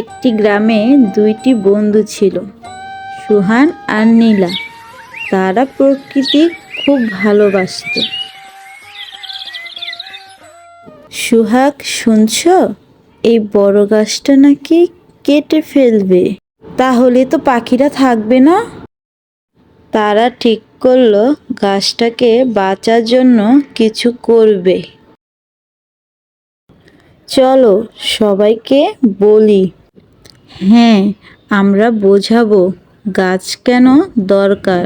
একটি গ্রামে দুইটি বন্ধু ছিল, সুহান আর নীলা। তারা প্রকৃতি খুব ভালোবাসত। সুহাগ, শুনছো? এই বড় গাছটা নাকি কেটে ফেলবে, তাহলে তো পাখিরা থাকবে না। তারা ঠিক করলো গাছটাকে বাঁচার জন্য কিছু করবে। চলো সবাইকে বলি। হ্যাঁ, আমরা বোঝাবো গাছ কেন দরকার।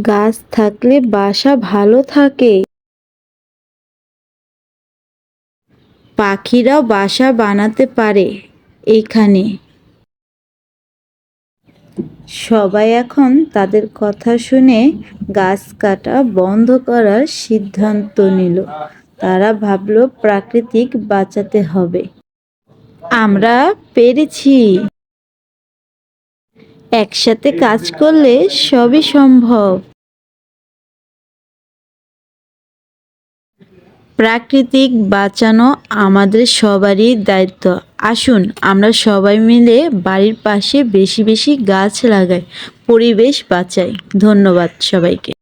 গাছ থাকলে বাসা ভালো থাকে, পাখিরাও বাসা বানাতে পারে এইখানে। সবাই এখন তাদের কথা শুনে গাছ কাটা বন্ধ করার সিদ্ধান্ত নিল। তারা ভাবলো প্রাকৃতিক বাঁচাতে হবে। আমরা পেরেছি, একসাথে কাজ করলে সবই সম্ভব। প্রাকৃতিক বাঁচানো আমাদের সবারই দায়িত্ব। আসুন আমরা সবাই মিলে বাড়ির পাশে বেশি বেশি গাছ লাগাই, পরিবেশ বাঁচাই। ধন্যবাদ সবাইকে।